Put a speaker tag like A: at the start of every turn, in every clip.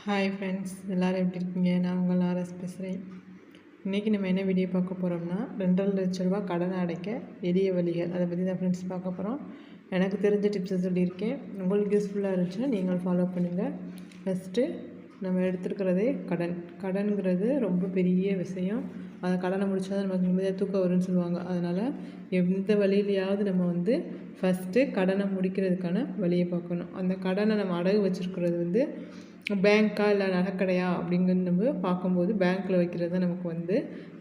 A: Hi friends, எல்லோரும் எப்படி இருக்கீங்க? நான் உங்கள் ஆர்எஸ் பேசுகிறேன். இன்றைக்கி நம்ம என்ன வீடியோ பார்க்க போகிறோம்னா 2.5 லட்ச ரூபா கடனை அடைக்க எளிய வழிகள், அதை பற்றி தான் ஃப்ரெண்ட்ஸ் பார்க்க போகிறோம். எனக்கு தெரிஞ்ச டிப்ஸை சொல்லியிருக்கேன். உங்களுக்கு யூஸ்ஃபுல்லாக இருந்துச்சுன்னா நீங்களும் ஃபாலோ பண்ணுங்கள். ஃபஸ்ட்டு நம்ம எடுத்துருக்கிறதே கடன்கிறது ரொம்ப பெரிய விஷயம். அந்த கடனை முடிச்சா தான் நமக்கு நிம்மதியாக தூக்கம் வரும்னு சொல்லுவாங்க. அதனால் எந்த வழியிலையாவது நம்ம ஃபஸ்ட்டு கடனை முடிக்கிறதுக்கான வழியை பார்க்கணும். அந்த கடனை நம்ம அடகு வச்சுருக்கிறது பேங்க்கா இல்லை நகைக்கடையா அப்படிங்கிறது நம்ம பார்க்கும்போது பேங்க்கில் வைக்கிறது தான் நமக்கு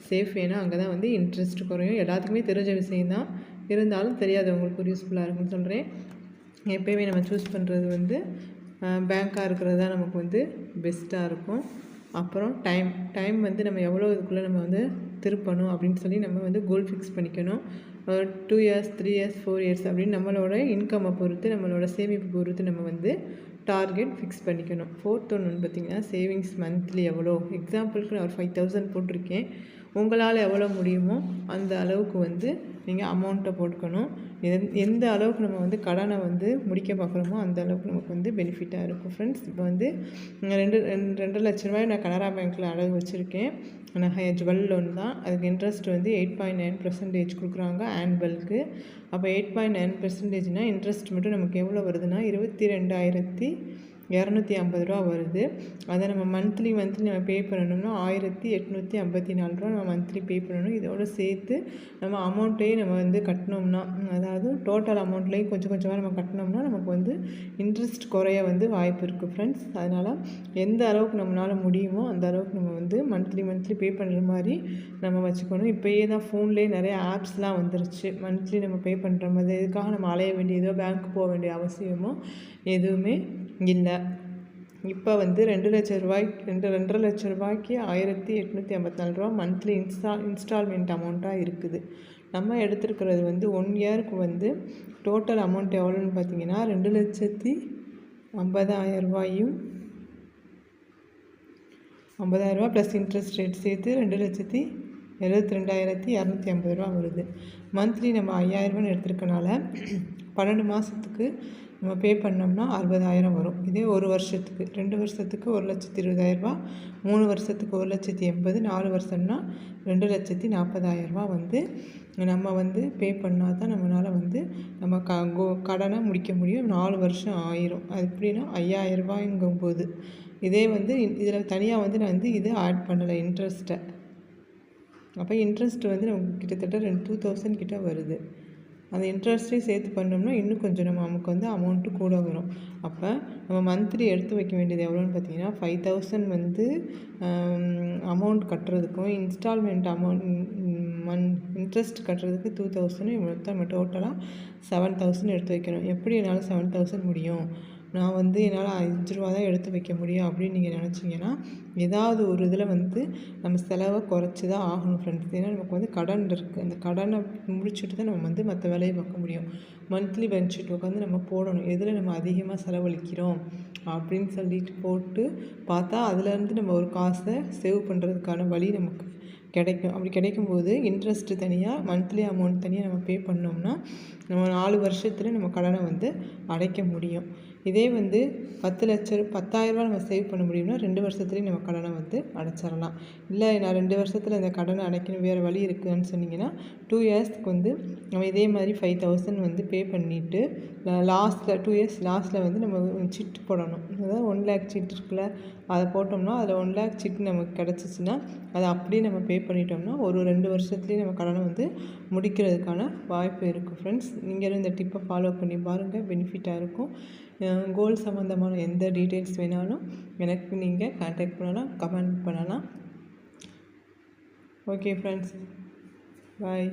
A: சேஃப். ஏன்னா அங்கே தான் இன்ட்ரெஸ்ட் குறையும். எல்லாத்துக்குமே தெரிஞ்ச விஷயந்தான், இருந்தாலும் தெரியாதவங்களுக்கு யூஸ்ஃபுல்லாக இருக்குன்னு சொல்கிறேன். எப்போயுமே நம்ம சூஸ் பண்ணுறது பேங்க்காக இருக்கிறது தான் நமக்கு பெஸ்ட்டாக இருக்கும். அப்புறம் டைம் நம்ம எவ்வளோ இதுக்குள்ளே நம்ம திருப்பணும் அப்படின்னு சொல்லி நம்ம கோல் ஃபிக்ஸ் பண்ணிக்கணும். 2 இயர்ஸ் 3 இயர்ஸ் 4 இயர்ஸ் அப்படின்னு நம்மளோட இன்கம்மை பொறுத்து, நம்மளோட சேமிப்பு பொறுத்து நம்ம டார்கெட் ஃபிக்ஸ் பண்ணிக்கணும். 4th ஒன்று பார்த்திங்கன்னா சேவிங்ஸ் மந்த்லி எவ்வளோ. எக்ஸாம்பிளுக்கு நான் ஒரு 5,000 போட்டிருக்கேன். உங்களால் எவ்வளோ முடியுமோ அந்த அளவுக்கு நீங்கள் அமௌண்ட்டை போட்டுக்கணும். எந்த அளவுக்கு நம்ம கடனை முடிக்க பார்க்குறோமோ அந்த அளவுக்கு நமக்கு பெனிஃபிட்டாக இருக்கும் ஃப்ரெண்ட்ஸ். இப்போ 2 லட்ச ரூபாய் நான் கனரா பேங்க்கில் அடகு வச்சுருக்கேன். நகை ஜுவல் லோன் தான். அதுக்கு இன்ட்ரெஸ்ட் 8.9% கொடுக்குறாங்க ஆனுவலுக்கு. அப்போ 8.9%னால் இன்ட்ரெஸ்ட் மட்டும் நமக்கு எவ்வளோ வருதுன்னா 22,250 ரூபா வருது. அதை நம்ம மந்த்லி நம்ம பே பண்ணணும்னா 1,854 ரூபா நம்ம மந்த்லி பே பண்ணணும். இதோடு சேர்த்து நம்ம அமௌண்ட்டையும் நம்ம கட்டினோம்னா, அதாவது டோட்டல் அமௌண்ட்லேயும் கொஞ்சம் கொஞ்சமாக நம்ம கட்டினோம்னா நமக்கு இன்ட்ரெஸ்ட் குறைய வாய்ப்பு இருக்குது ஃப்ரெண்ட்ஸ். அதனால் எந்த அளவுக்கு நம்மளால் முடியுமோ அந்த அளவுக்கு நம்ம மந்த்லி பே பண்ணுற மாதிரி நம்ம வச்சுக்கணும். இப்போயே தான் ஃபோன்லேயே நிறைய ஆப்ஸ்லாம் வந்துருச்சு. மந்த்லி நம்ம பே பண்ணுற மாதிரி. இதுக்காக நம்ம அலைய வேண்டியதோ பேங்க்கு போக வேண்டிய அவசியமோ எதுவுமே இல்லை. இப்போ 2 லட்ச ரூபாய்க்கு 2.5 லட்ச ரூபாய்க்கு 1,854 ரூபா மந்த்லி இன்ஸ்டால்மெண்ட் அமௌண்ட்டாக இருக்குது. நம்ம எடுத்துருக்கிறது 1 இயருக்கு டோட்டல் அமௌண்ட் எவ்வளோன்னு பார்த்தீங்கன்னா 2,50,000 ரூபாயும் 50,000 ரூபா ப்ளஸ் இன்ட்ரெஸ்ட் ரேட் சேர்த்து 2,72,250 ரூபா வருது. மந்த்லி நம்ம 5,000 ரூபான்னு எடுத்துருக்கனால 12 மாதத்துக்கு நம்ம பே பண்ணோம்னா 60,000 வரும். இதே 1 வருஷத்துக்கு, 2 வருஷத்துக்கு 1,20,000 ரூபா, 3 வருஷத்துக்கு 1,80,000, 4 வருஷம்னா 2,40,000 ரூபா நம்ம பே பண்ணால் தான் நம்மளால் நம்ம கடனை முடிக்க முடியும். 4 வருஷம் ஆயிரும். அது எப்படின்னா 5,000 ரூபாய்ங்கும்போது. இதே இதில் தனியாக நான் இதை ஆட் பண்ணலை இன்ட்ரெஸ்ட்டை. அப்போ இன்ட்ரெஸ்ட் நமக்கு கிட்டத்தட்ட 2,000 கிட்ட வருது. அந்த இன்ட்ரெஸ்ட்டையும் சேர்த்து பண்ணோம்னா இன்னும் கொஞ்சம் நமக்கு அமௌண்ட்டு கூட வரும். அப்போ நம்ம மந்த்லி எடுத்து வைக்க வேண்டியது எவ்வளோன்னு பார்த்தீங்கன்னா 5,000 அமௌண்ட் கட்டுறதுக்கும் இன்ஸ்டால்மெண்ட் இன்ட்ரெஸ்ட் கட்டுறதுக்கு 2,000 மொத்தம் டோட்டலாக 7,000 எடுத்து வைக்கணும். எப்படி என்னால் 7,000 முடியும், நான் என்னால் 5 ரூபா தான் எடுத்து வைக்க முடியும் அப்படின்னு நீங்கள் நினச்சிங்கன்னா ஏதாவது ஒரு இதில் நம்ம செலவை குறைச்சி தான் ஆகணும் ஃப்ரெண்ட்ஸ். ஏன்னா நமக்கு கடன் இருக்குது. அந்த கடனை முடிச்சுட்டு தான் நம்ம மற்ற வேலையை பார்க்க முடியும். மந்த்லி பென்ஷீட் உட்காந்து நம்ம போடணும். எதில் நம்ம அதிகமாக செலவழிக்கிறோம் அப்படின்னு சொல்லிட்டு போட்டு பார்த்தா அதுலேருந்து நம்ம ஒரு காசை சேவ் பண்ணுறதுக்கான வழி நமக்கு கிடைக்கும். அப்படி கிடைக்கும்போது இன்ட்ரெஸ்ட்டு தனியாக, மந்த்லி அமௌண்ட் தனியாக நம்ம பே பண்ணோம்னா நம்ம 4 வருஷத்தில் நம்ம கடனை அடைக்க முடியும். இதே 10,000 ரூபா நம்ம சேவ் பண்ண முடியும்னா 2 வருஷத்துலேயும் நம்ம கடனை அடைச்சிடலாம். இல்லை நான் 2 வருஷத்தில் இந்த கடனை அடைக்கணும், வேறு வழி இருக்குதுன்னு சொன்னிங்கன்னா 2 இயர்ஸ்க்கு நம்ம இதே மாதிரி 5,000 பே பண்ணிவிட்டு லாஸ்ட்டில் 2 இயர்ஸ் லாஸ்ட்டில் நம்ம சிட்டு போடணும். அதாவது 1 லேக் சிட் இருக்குல்ல, அதை போட்டோம்னா அதில் 1 லேக் சிட் நமக்கு கிடச்சிச்சின்னா அதை அப்படியே நம்ம பே பண்ணிட்டோம்னா ஒரு 2 வருஷத்துலேயே நம்ம கடனை முடிக்கிறதுக்கான வாய்ப்பு இருக்குது ஃப்ரெண்ட்ஸ். நீங்களும் இந்த டிப்பை ஃபாலோ பண்ணி பாருங்கள், பெனிஃபிட்டாக இருக்கும். கோல் சம்மந்தமான எந்த டீட்டெயில்ஸ் வேணாலும் எனக்கு நீங்கள் கான்டாக்ட் பண்ணலாம், கமெண்ட் பண்ணலாம். ஓகே ஃப்ரெண்ட்ஸ், பாய்.